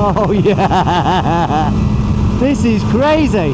Oh yeah, this is crazy.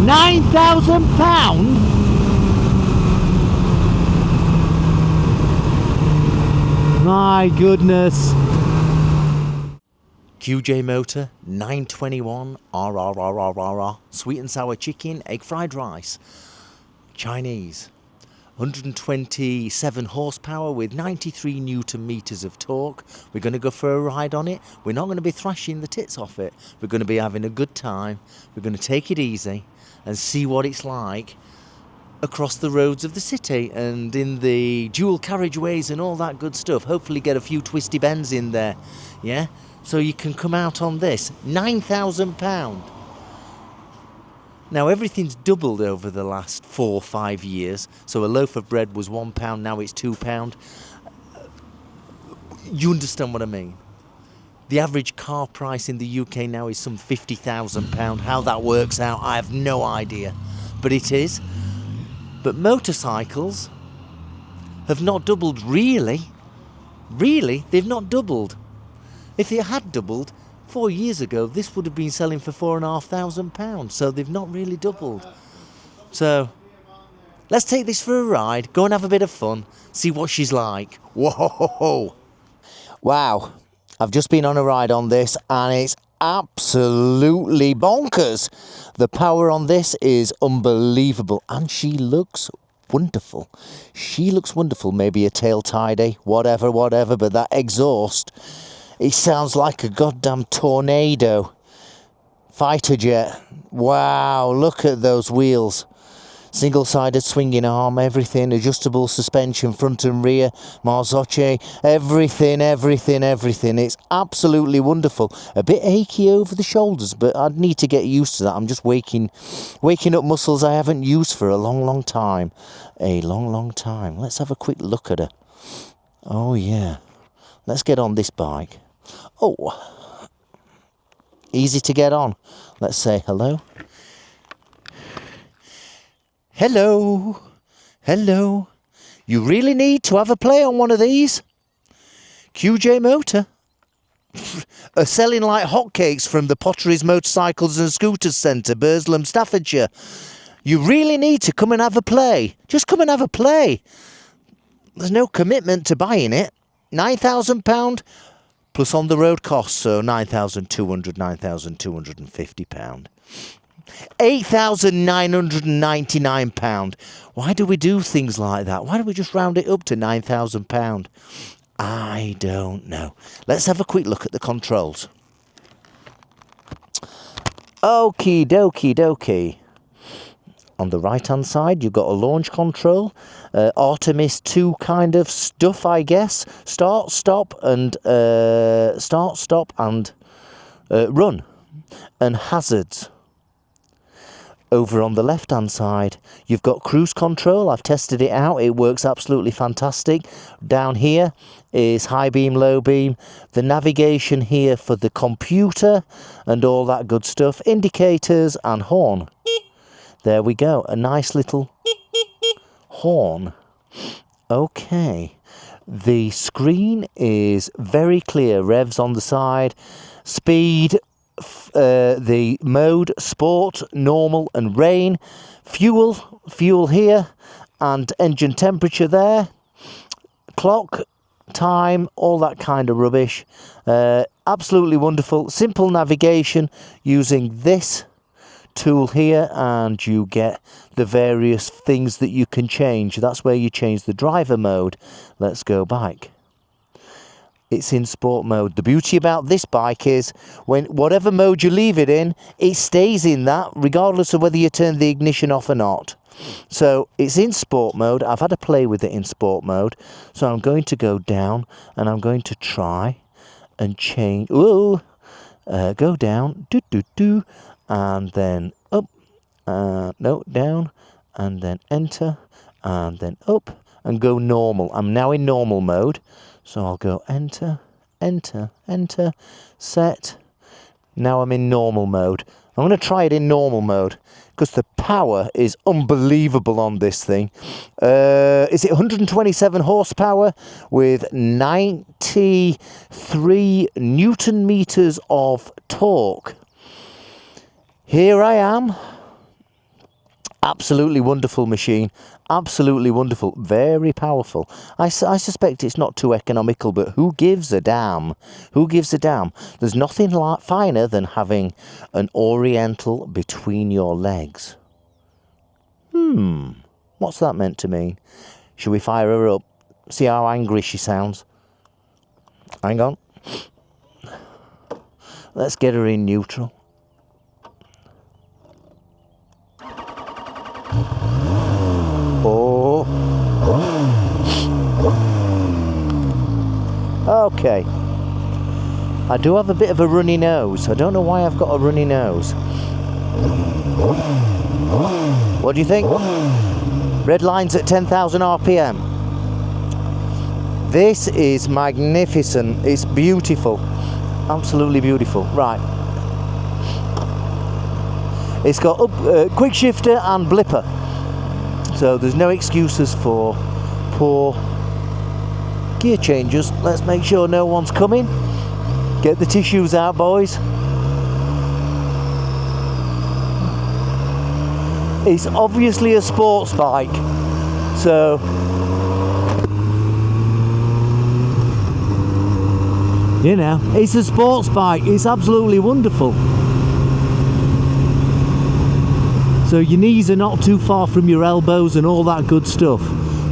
£9,000? My goodness. QJMotor 921 RRRRRR, sweet and sour chicken, egg fried rice, Chinese, 127 horsepower with 93 newton meters of torque. We're going to go for a ride on it. We're not going to be thrashing the tits off it. We're going to be having a good time. We're going to take it easy and see what it's like across the roads of the city and in the dual carriageways and all that good stuff. Hopefully get a few twisty bends in there, yeah? So you can come out on this. £9,000. Now everything's doubled over the last 4 or 5 years. So a loaf of bread was £1, now it's £2. You understand what I mean? The average car price in the UK now is some £50,000. How that works out, I have no idea. But it is. But motorcycles have not doubled, really. Really, they've not doubled. If it had doubled, 4 years ago, this would have been selling for £4,500. So they've not really doubled. So let's take this for a ride, go and have a bit of fun, see what she's like. Whoa! Wow, I've just been on a ride on this and it's absolutely bonkers. The power on this is unbelievable and she looks wonderful. She looks wonderful. Maybe a tail tidy, whatever, but that exhaust, it sounds like a goddamn tornado. Fighter jet. Wow, look at those wheels. Single-sided swinging arm, everything, adjustable suspension, front and rear, Marzocchi, everything. It's absolutely wonderful. A bit achy over the shoulders, but I'd need to get used to that. I'm just waking up muscles I haven't used for a long time. A long time. Let's have a quick look at her. Oh, yeah. Let's get on this bike. Oh, easy to get on. Let's say hello. Hello. You really need to have a play on one of these? QJMotor are selling like hotcakes from the Potteries Motorcycles and Scooters Centre, Burslem, Staffordshire. You really need to come and have a play. Just come and have a play. There's no commitment to buying it. £9,000 plus on the road costs, so £9,200, £9,250. £8,999. Why do we do things like that? Why don't we just round it up to £9,000? I don't know. Let's have a quick look at the controls. Okie dokie. On the right hand side you've got a launch control, Artemis 2 kind of stuff, I guess. Start, stop and run, and hazards. Over on the left hand side you've got cruise control. I've tested it out, it works absolutely fantastic. Down here is high beam, low beam, the navigation here for the computer and all that good stuff, indicators and horn. There we go, a nice little horn. Okay, the screen is very clear, revs on the side, speed, the mode, sport, normal and rain, fuel here and engine temperature there, clock, time, all that kind of rubbish. Absolutely wonderful, simple navigation using this tool here, and you get the various things that you can change. That's where you change the driver mode. Let's go bike. It's in sport mode. The beauty about this bike is when whatever mode you leave it in, it stays in that regardless of whether you turn the ignition off or not. So it's in sport mode. I've had a play with it in sport mode, so I'm going to go down and I'm going to try and change. Go down, and then up, down, and then enter, and then up, and go normal. I'm now in normal mode, so I'll go enter, set. Now I'm in normal mode. I'm going to try it in normal mode because the power is unbelievable on this thing. Is it 127 horsepower with 93 Newton meters of torque? Here I am. Absolutely wonderful machine. Absolutely wonderful. Very powerful. I suspect it's not too economical, but who gives a damn? Who gives a damn? There's nothing finer than having an Oriental between your legs. What's that meant to mean? Should we fire her up? See how angry she sounds. Hang on. Let's get her in neutral. Oh. Okay. I do have a bit of a runny nose. I don't know why I've got a runny nose. What do you think? Red line's at 10,000 RPM. This is magnificent. It's beautiful. Absolutely beautiful. Right. It's got quick shifter and blipper. So there's no excuses for poor gear changes. Let's make sure no one's coming. Get the tissues out, boys. It's obviously a sports bike, so you know, it's a sports bike. It's absolutely wonderful. So your knees are not too far from your elbows and all that good stuff.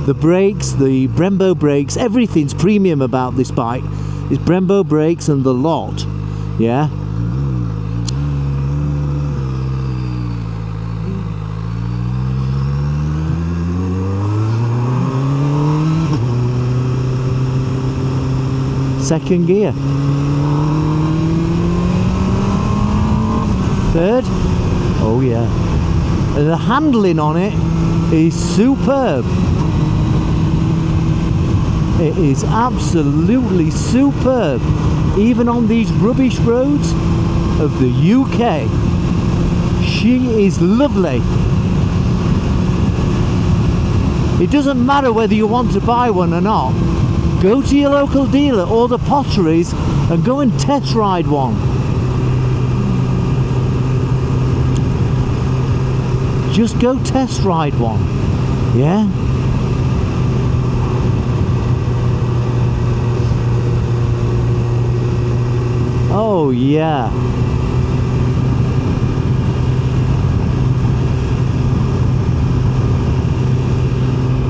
The brakes, the Brembo brakes, everything's premium about this bike. It's Brembo brakes and the lot, yeah. Second gear. Third. Oh yeah. And the handling on it is superb. It is absolutely superb. Even on these rubbish roads of the UK. She is lovely. It doesn't matter whether you want to buy one or not. Go to your local dealer or the Potteries and go and test ride one. Just go test ride one, yeah? Oh yeah.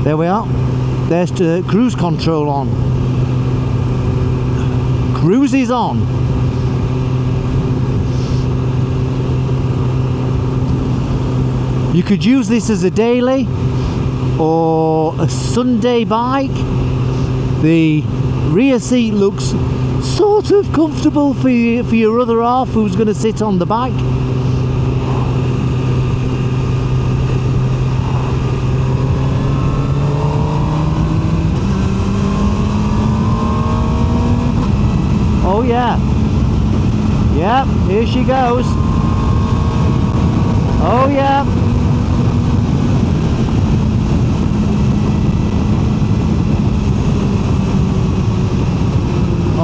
There we are. There's the cruise control on. Cruise is on. You could use this as a daily or a Sunday bike. The rear seat looks sort of comfortable for your other half who's going to sit on the back. Oh yeah. Yep, here she goes. Oh yeah.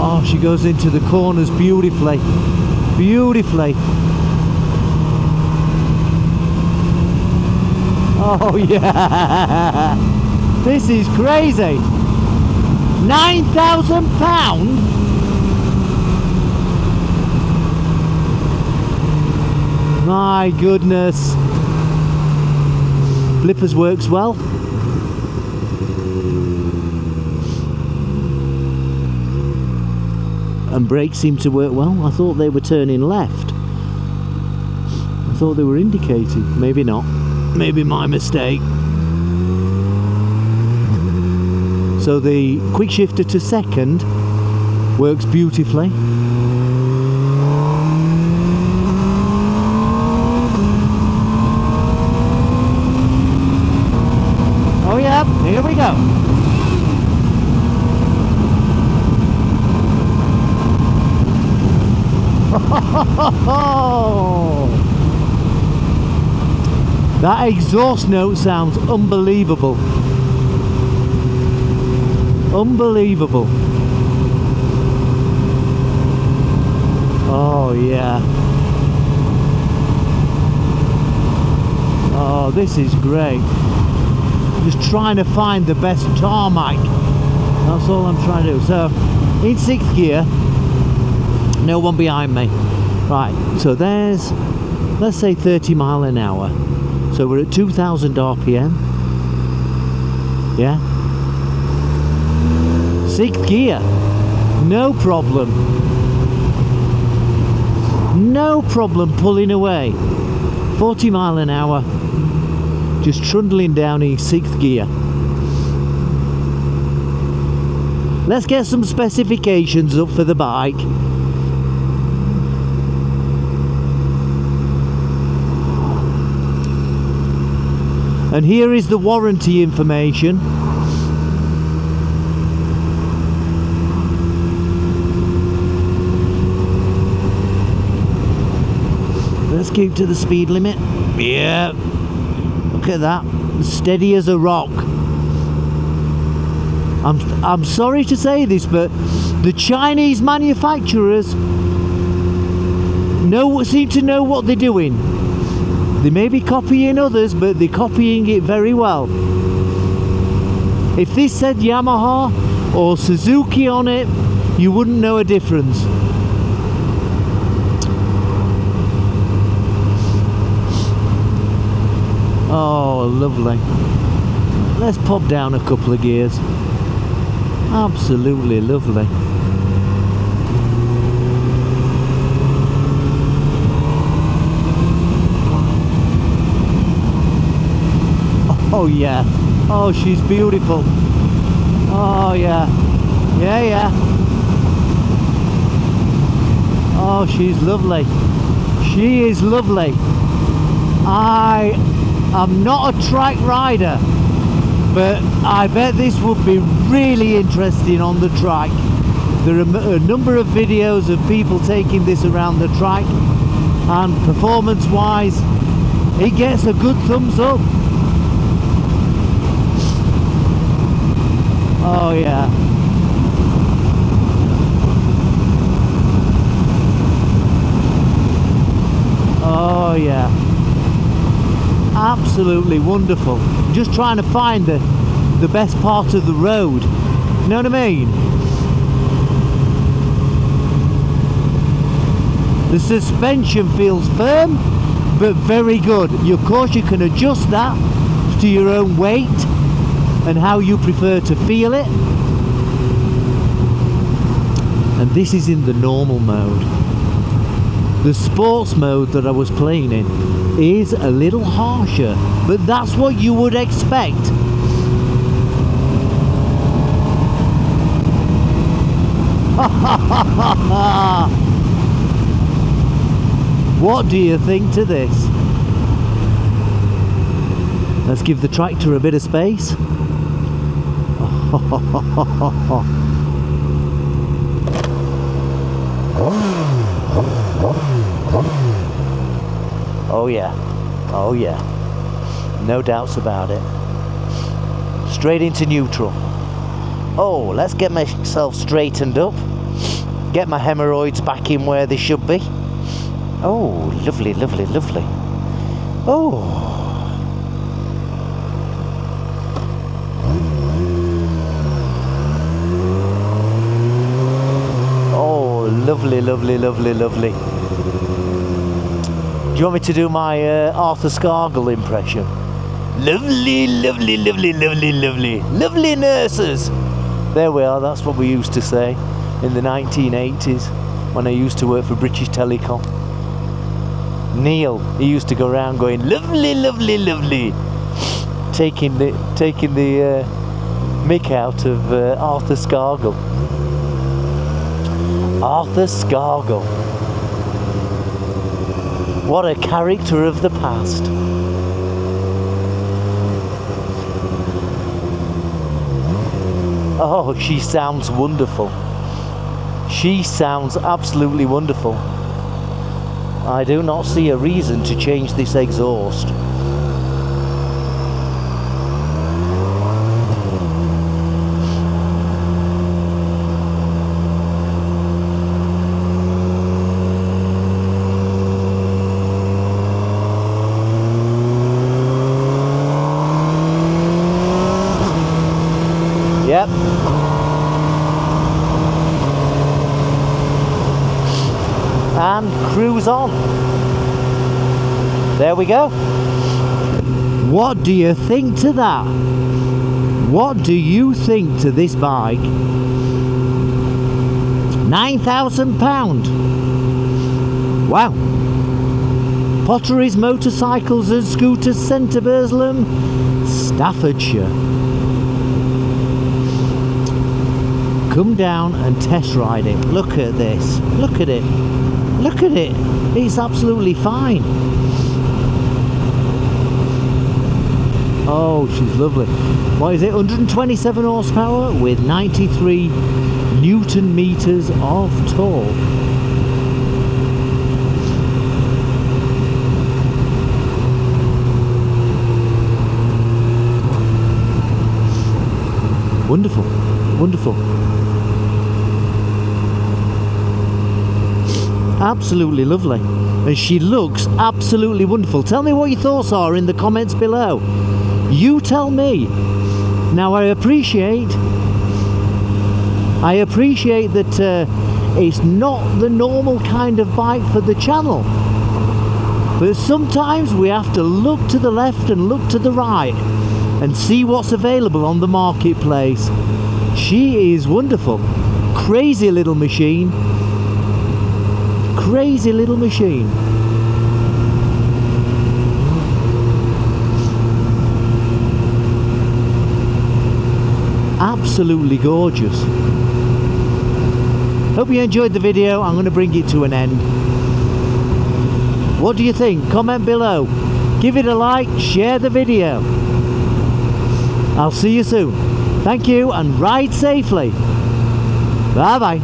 Oh, she goes into the corners beautifully. Beautifully. Oh yeah. This is crazy. £9,000? My goodness. Blippers works well. And brakes seem to work well. I thought they were turning left. I thought they were indicating. Maybe not. Maybe my mistake. So the quick shifter to second works beautifully. Oh yeah, here we go. That exhaust note sounds unbelievable. Unbelievable. Oh yeah. Oh, this is great. Just trying to find the best tarmac. That's all I'm trying to do. So, in 6th gear, no one behind me. Right, so there's, let's say 30 mile an hour. So we're at 2000 RPM. Yeah. 6th gear. No problem. No problem pulling away. 40 mile an hour. Just trundling down in 6th gear. Let's get some specifications up for the bike. And here is the warranty information. Let's keep to the speed limit. Yeah. Look at that. Steady as a rock. I'm sorry to say this, but the Chinese manufacturers seem to know what they're doing. They may be copying others, but they're copying it very well. If this said Yamaha or Suzuki on it, you wouldn't know a difference. Oh, lovely. Let's pop down a couple of gears. Absolutely lovely. Oh yeah. Oh, she's beautiful. Oh yeah. Yeah, yeah. Oh, she's lovely. She is lovely. I'm not a track rider, but I bet this would be really interesting on the track. There are a number of videos of people taking this around the track, and performance wise it gets a good thumbs up. Oh yeah. Oh yeah. Absolutely wonderful. I'm just trying to find the best part of the road. You know what I mean? The suspension feels firm but very good. Of course you can adjust that to your own weight and how you prefer to feel it. And this is in the normal mode. The sports mode that I was playing in is a little harsher, but that's what you would expect. What do you think to this? Let's give the tractor a bit of space. Oh yeah, oh yeah, no doubts about it. Straight into neutral. Oh, let's get myself straightened up, get my hemorrhoids back in where they should be. Oh, lovely, lovely, lovely. Oh. Lovely, lovely, lovely, lovely. Do you want me to do my Arthur Scargill impression? Lovely, lovely, lovely, lovely, lovely. Lovely nurses. There we are, that's what we used to say in the 1980s when I used to work for British Telecom. Neil, he used to go around going, lovely, lovely, lovely. Taking the mick out of Arthur Scargill. Arthur Scargill. What a character of the past. Oh, she sounds wonderful. She sounds absolutely wonderful. I do not see a reason to change this exhaust. and cruise on. There we go. What do you think to that? What do you think to this bike? £9,000. Wow. Potteries Motorcycles and Scooters Centre, Burslem, Staffordshire. Come down and test ride it. Look at this. Look at it. Look at it. It's absolutely fine. Oh, she's lovely. What is it? 127 horsepower with 93 Newton meters of torque. Wonderful, wonderful. Absolutely lovely. And she looks absolutely wonderful. Tell me what your thoughts are in the comments below. You tell me. Now I appreciate that it's not the normal kind of bike for the channel. But sometimes we have to look to the left and look to the right and see what's available on the marketplace. She is wonderful. Crazy little machine. Crazy little machine. Absolutely gorgeous. Hope you enjoyed the video. I'm going to bring it to an end. What do you think? Comment below. Give it a like, share the video. I'll see you soon. Thank you and ride safely. Bye bye.